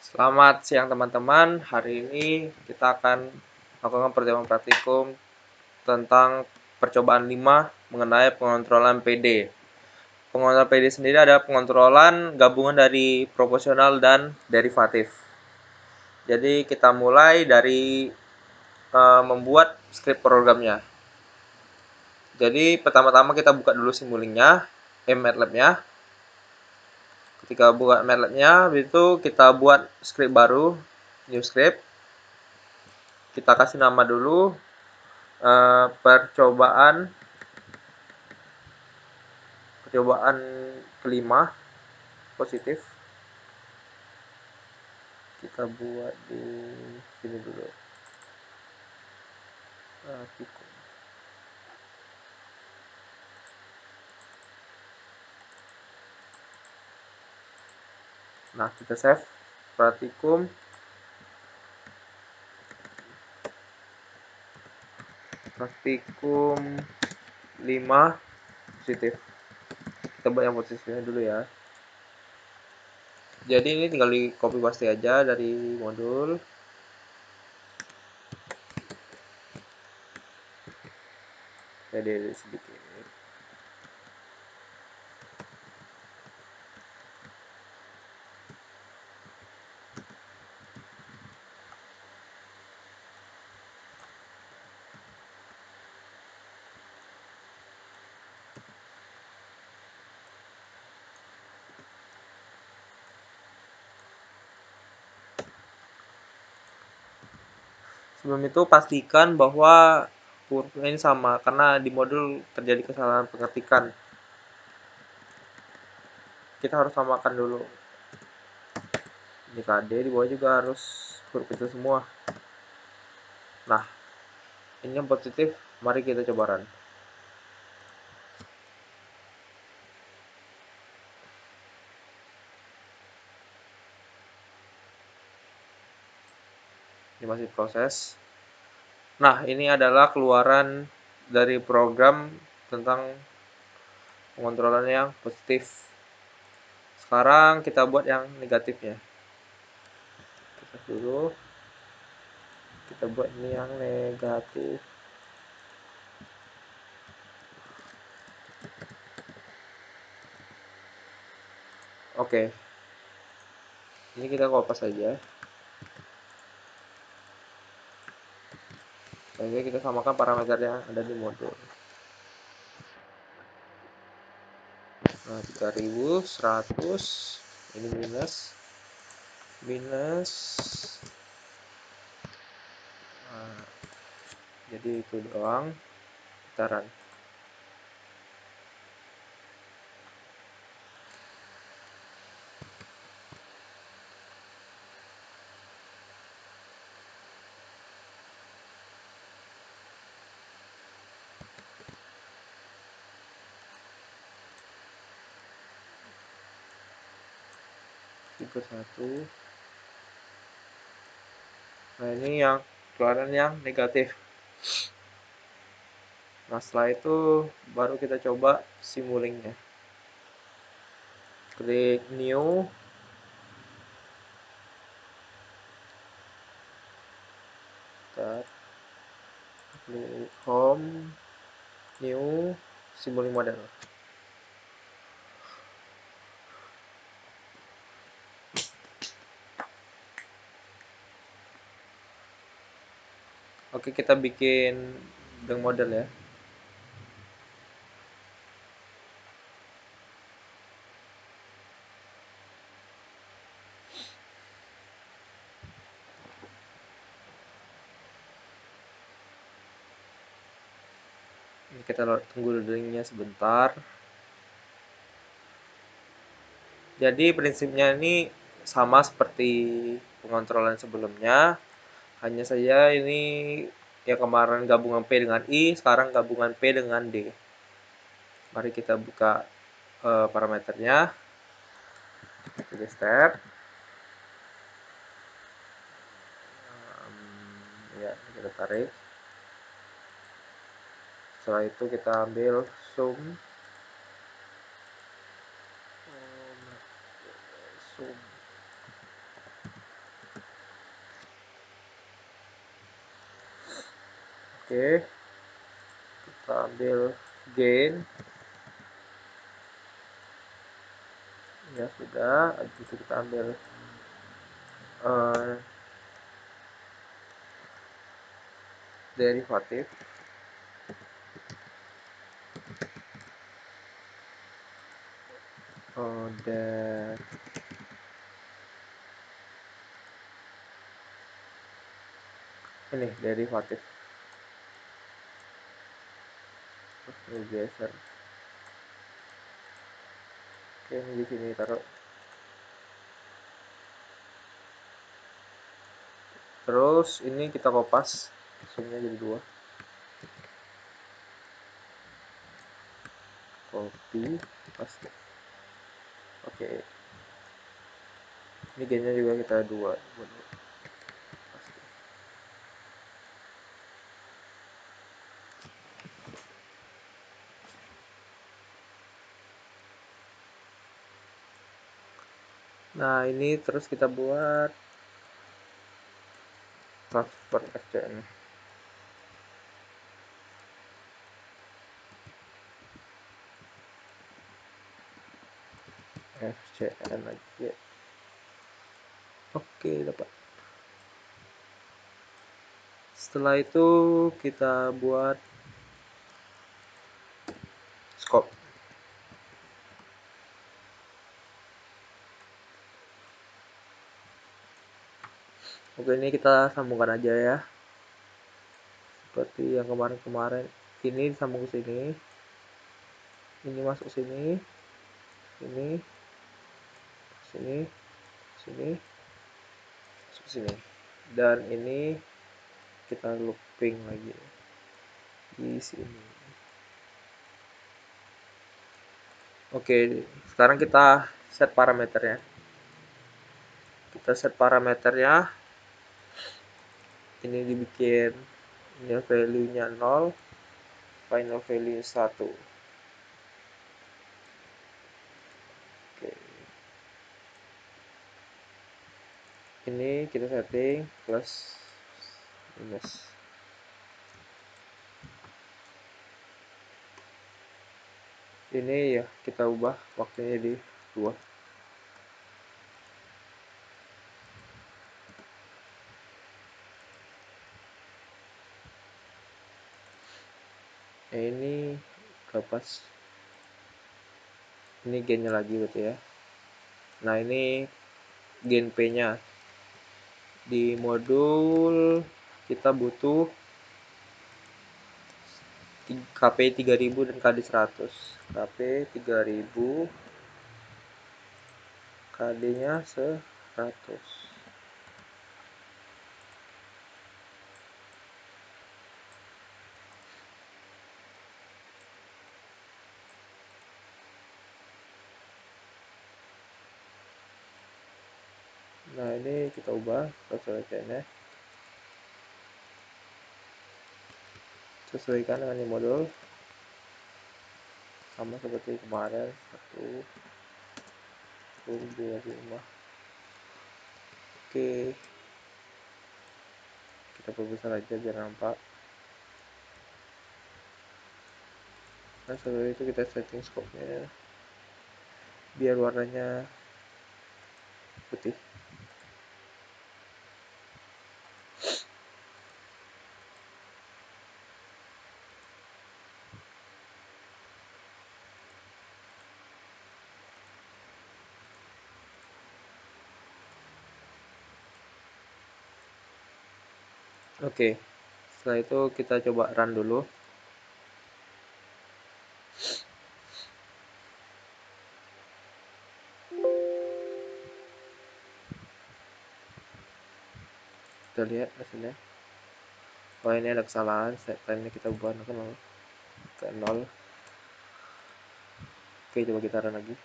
Selamat siang teman-teman. Hari ini kita akan melakukan pertemuan praktikum tentang percobaan 5 mengenai pengontrolan PD. Pengontrolan PD sendiri adalah pengontrolan gabungan dari proporsional dan derivatif. Jadi kita mulai dari membuat script programnya. Jadi pertama-tama kita buka dulu Simulink-nya, MATLAB-nya. Ketika buka MATLAB-nya, itu kita buat script baru, new script. Kita kasih nama dulu percobaan kelima positif. Kita buat di sini dulu. Nah, kita save praktikum praktikum 5 positif. Kita buat yang positifnya dulu ya. Jadi ini tinggal di copy paste aja dari modul. Jadi sedikit. Sebelum itu pastikan bahwa hurufnya ini sama karena di modul terjadi kesalahan pengetikan. Kita harus samakan dulu. Ini KD di bawah juga harus huruf itu semua. Nah, ini yang positif. Mari kita coba run. Ini masih proses. Nah, ini adalah keluaran dari program tentang pengontrolan yang positif. Sekarang kita buat yang negatifnya. Kita dulu. Kita buat ini yang negatif. Oke. Ini kita copy saja. Sehingga kita samakan parameter yang ada di modul. Nah, 3100 ini minus. Nah, jadi itu doang. Kita run. Tipe 1. Nah, ini yang keluaran yang negatif. Nah, setelah itu baru kita coba Simulink-nya. Klik new. Start. Klik home. New. Simulink model. Oke, kita bikin bank model ya. Ini kita tunggu loadingnya sebentar. Jadi prinsipnya ini sama seperti pengontrolan sebelumnya. Hanya saja ini ya kemarin gabungan P dengan I, sekarang gabungan P dengan D. Mari kita buka parameternya. Pilih step. Ya, kita tarik. Setelah itu kita ambil zoom. Oke, kita ambil gain. Ya sudah, habis itu kita ambil derivatif. Dan ini derivatif. Ini geser. Oke, ini di sini taruh. Terus ini kita kopas, sumnya jadi 2. Copy, paste. Oke. Ini gainnya juga kita 2. Nah, ini terus kita buat transfer FCN. FCN aja. Oke, dapat. Setelah itu kita buat scope. Oke, ini kita sambungkan aja ya. Seperti yang kemarin-kemarin. Ini disambung ke sini. Ini masuk sini. Sini. Sini. Sini. Masuk sini. Dan ini kita looping lagi di sini. Oke, sekarang kita set parameternya. Kita set parameternya. Ini dibikin ini value-nya 0, final value 1. Oke. Ini kita setting plus minus. Ini ya kita ubah waktunya di 2. Ini lepas. Ini gainnya lagi berarti ya. Nah, ini gain P-nya. Di modul kita butuh KP 3000 dan KD 100. KP 3000, KD-nya 100. Nah, ini kita ubah sesuaikannya. Sesuaikan dengan di modul. Sama seperti kemarin. 1, 2, 5. Oke. Kita perbesar aja biar nampak. Nah, setelah itu kita setting scope-nya biar warnanya putih. Oke. Setelah itu kita coba run dulu. Kita lihat hasilnya. Oh, ini ada kesalahan. Set time-nya kita ubah ke 0. Oke, coba kita run lagi.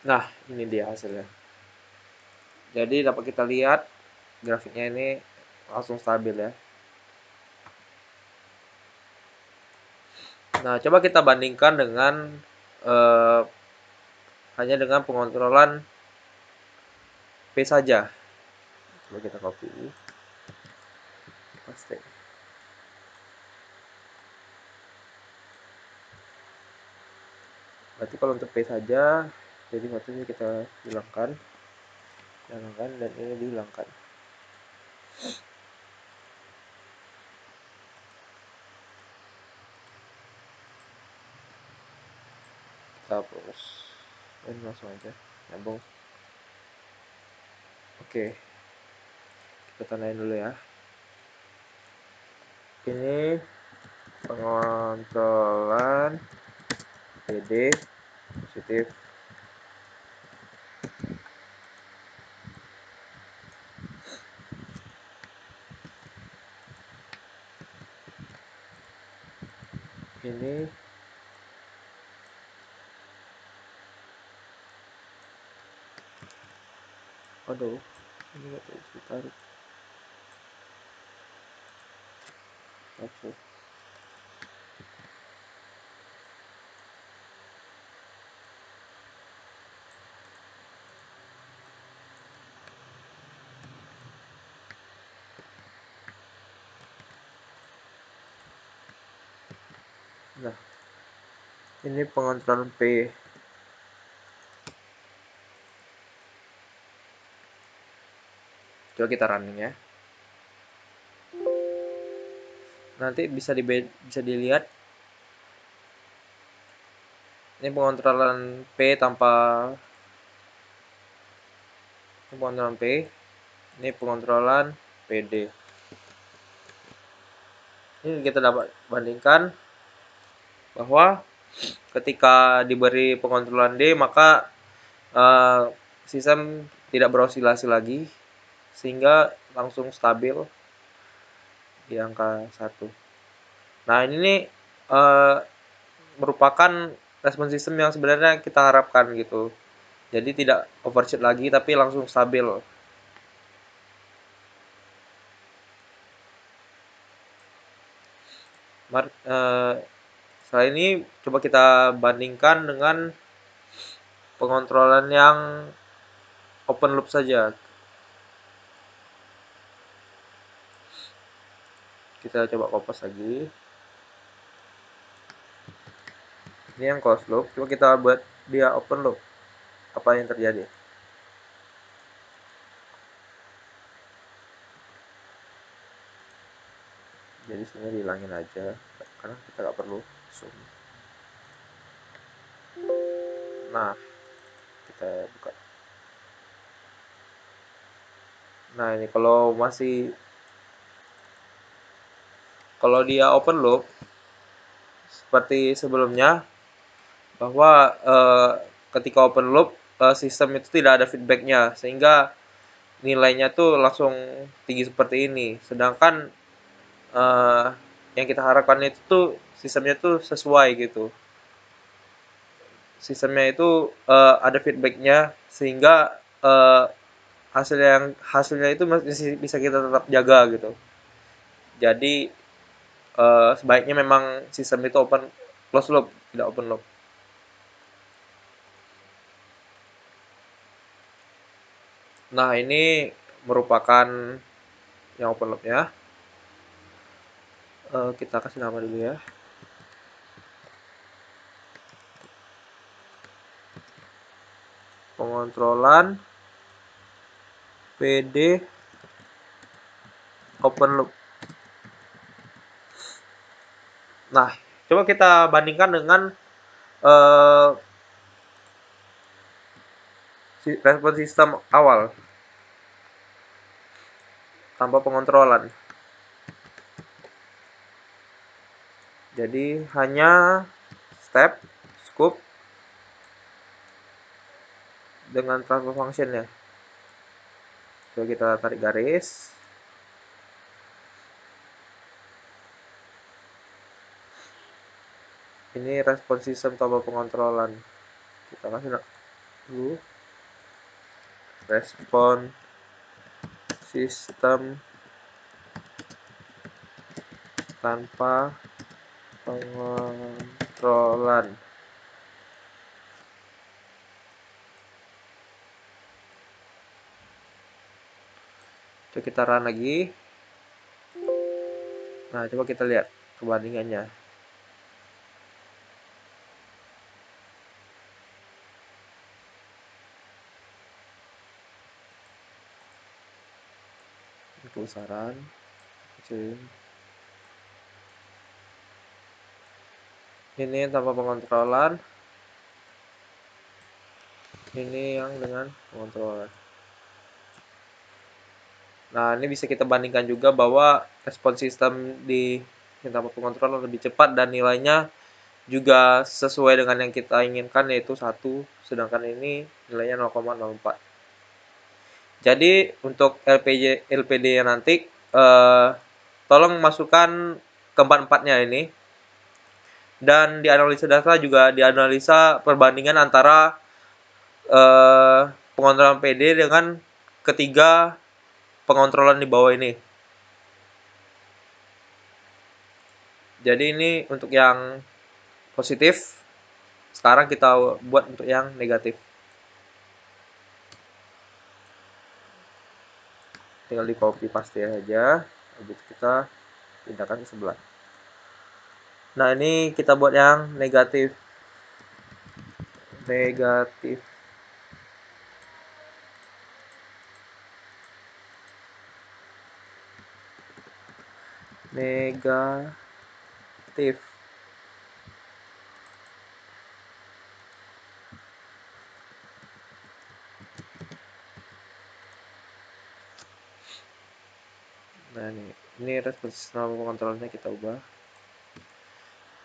Nah, ini dia hasilnya. Jadi dapat kita lihat grafiknya ini langsung stabil ya. Nah, coba kita bandingkan dengan hanya dengan pengontrolan P saja. Coba kita copy. paste. Berarti kalau untuk P saja, jadi satunya kita hilangkan dan ini dihilangkan. Kita hapus dan langsung aja nyambung. Oke, kita tandain dulu ya. Ini pengontrolan PD positif. Ini aduh, ini nggak bisa ditarik. Oke. Nah, ini pengontrolan P. Coba kita running ya. Nanti bisa dilihat ini pengontrolan P tanpa pengontrolan P. Ini pengontrolan PD. Ini kita dapat bandingkan bahwa ketika diberi pengontrolan D maka sistem tidak berosilasi lagi sehingga langsung stabil di angka 1. Nah, ini nih merupakan respon sistem yang sebenarnya kita harapkan gitu. Jadi tidak overshoot lagi tapi langsung stabil. Setelah ini coba kita bandingkan dengan pengontrolan yang open loop saja. Kita coba kopas lagi. Ini yang closed loop. Coba kita buat dia open loop. Apa yang terjadi? Jadi sebenarnya dihilangin aja karena kita nggak perlu zoom. Nah, kita buka. Nah, ini kalau dia open loop seperti sebelumnya bahwa ketika open loop sistem itu tidak ada feedbacknya sehingga nilainya tuh langsung tinggi seperti ini. Sedangkan yang kita harapkan itu tuh sistemnya tuh sesuai gitu. Sistemnya itu ada feedbacknya sehingga hasilnya itu masih bisa kita tetap jaga gitu. Jadi sebaiknya memang sistem itu close loop, tidak open loop. Nah, ini merupakan yang open loop ya. Kita kasih nama dulu ya. Pengontrolan PD open loop. Nah, coba kita bandingkan dengan respon sistem awal tanpa pengontrolan. Jadi hanya step, scoop dengan transfer function ya. Coba kita tarik garis. Ini respon sistem tanpa pengontrolan. Kita kasih dulu respon sistem tanpa pengontrolan. Coba kita run lagi. Nah, coba kita lihat perbandingannya. Kebesaran kecil. Ini tanpa pengontrolan, ini yang dengan pengontrolan. Nah, ini bisa kita bandingkan juga bahwa respon sistem di yang tanpa pengontrolan lebih cepat dan nilainya juga sesuai dengan yang kita inginkan, yaitu 1, sedangkan ini nilainya 0,04. Jadi untuk LPD nanti tolong masukkan keempat-empatnya ini, dan di analisa data juga dianalisa perbandingan antara pengontrolan PD dengan ketiga pengontrolan di bawah ini. Jadi ini untuk yang positif. Sekarang kita buat untuk yang negatif. Tinggal di copy paste aja. Habis kita pindahkan ke sebelah. Nah, ini kita buat yang negatif. Negatif. Negatif. Nah, ini respons pengontrolnya kita ubah.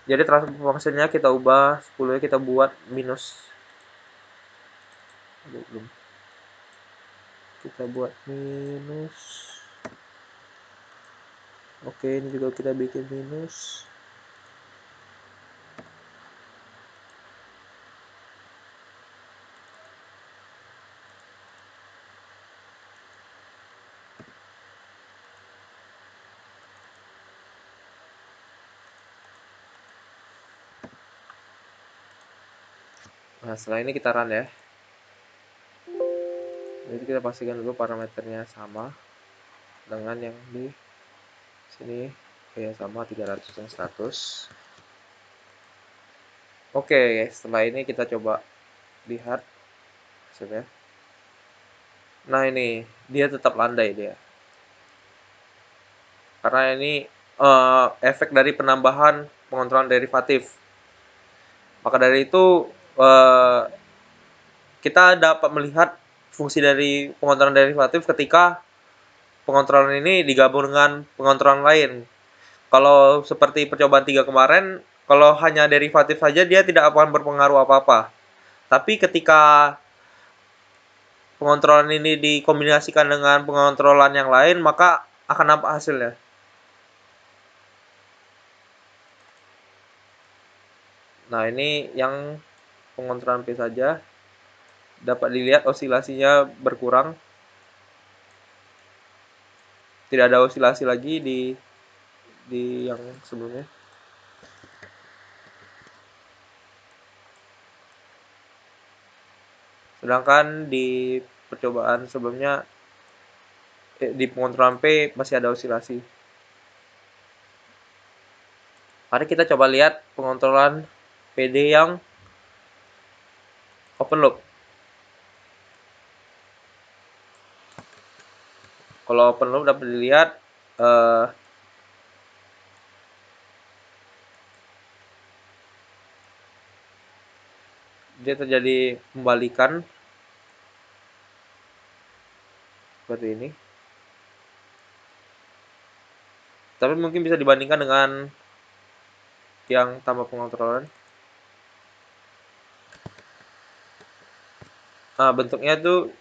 Jadi transfer functionnya kita ubah, 10-nya kita buat minus. Belum. Kita buat minus. Oke, ini juga kita bikin minus. Nah, setelah ini kita run ya. Jadi kita pastikan dulu parameternya sama dengan yang di sini. Oke, sama 300 dan 100. Oke, setelah ini kita coba lihat hasilnya. Nah, ini dia tetap landai dia. Karena ini efek dari penambahan pengontrolan derivatif. Maka dari itu kita dapat melihat fungsi dari pengontrolan derivatif ketika pengontrolan ini digabung dengan pengontrolan lain. Kalau seperti percobaan 3 kemarin, kalau hanya derivatif saja dia tidak akan berpengaruh apa-apa. Tapi ketika pengontrolan ini dikombinasikan dengan pengontrolan yang lain, maka akan nampak hasilnya. Nah, ini yang pengontrolan P saja. Dapat dilihat osilasinya berkurang. Tidak ada osilasi lagi di yang sebelumnya. Sedangkan di percobaan sebelumnya di pengontrolan P masih ada osilasi. Mari kita coba lihat pengontrolan PD yang open loop. Kalau open loop dapat dilihat dia terjadi pembalikan seperti ini. Tapi mungkin bisa dibandingkan dengan yang tanpa pengontrolan. Nah, bentuknya itu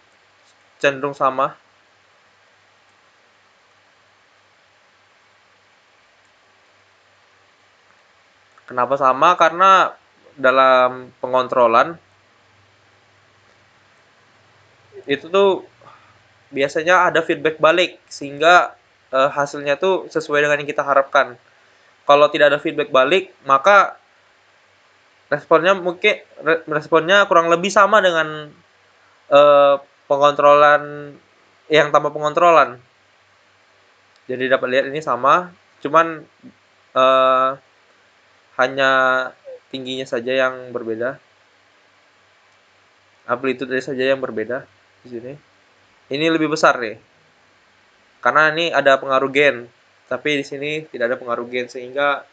cenderung sama. Kenapa sama? Karena dalam pengontrolan itu tuh biasanya ada feedback balik sehingga hasilnya tuh sesuai dengan yang kita harapkan. Kalau tidak ada feedback balik, maka responnya kurang lebih sama dengan pengontrolan yang tanpa pengontrolan. Jadi dapat lihat ini sama. cuman eh, hanya tingginya saja yang berbeda, amplitude saja yang berbeda di sini. Ini lebih besar nih, karena ini ada pengaruh gen, tapi di sini tidak ada pengaruh gen sehingga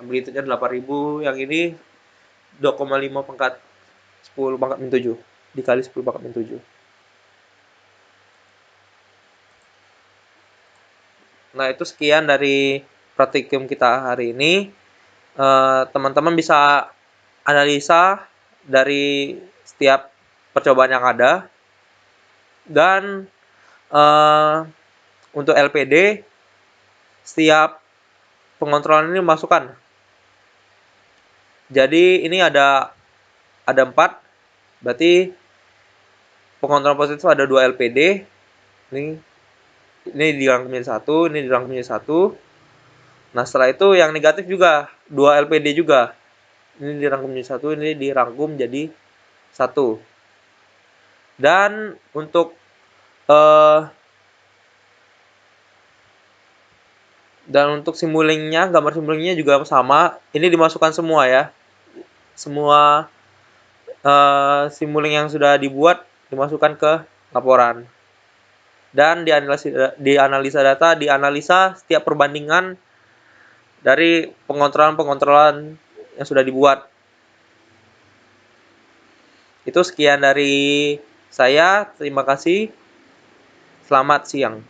amplitude-nya 8.000, yang ini 2,5 pangkat 10 pangkat min 7 dikali 10 pangkat min 7. Nah, itu sekian dari praktikum kita hari ini. Teman-teman bisa analisa dari setiap percobaan yang ada, dan untuk LPD setiap pengontrolan ini masukkan. Jadi ini ada 4, berarti pengontrolan positif ada 2 LPD. Ini dirangkum jadi 1, ini dirangkum jadi 1. Nah, setelah itu yang negatif juga 2 LPD juga. Ini dirangkum jadi 1, ini dirangkum jadi 1. Dan untuk simulingnya, gambar simulingnya juga sama. Ini dimasukkan semua ya. Semua simuling yang sudah dibuat dimasukkan ke laporan. Dan dianalisa data, dianalisa setiap perbandingan dari pengontrolan yang sudah dibuat. Itu sekian dari saya. Terima kasih. Selamat siang.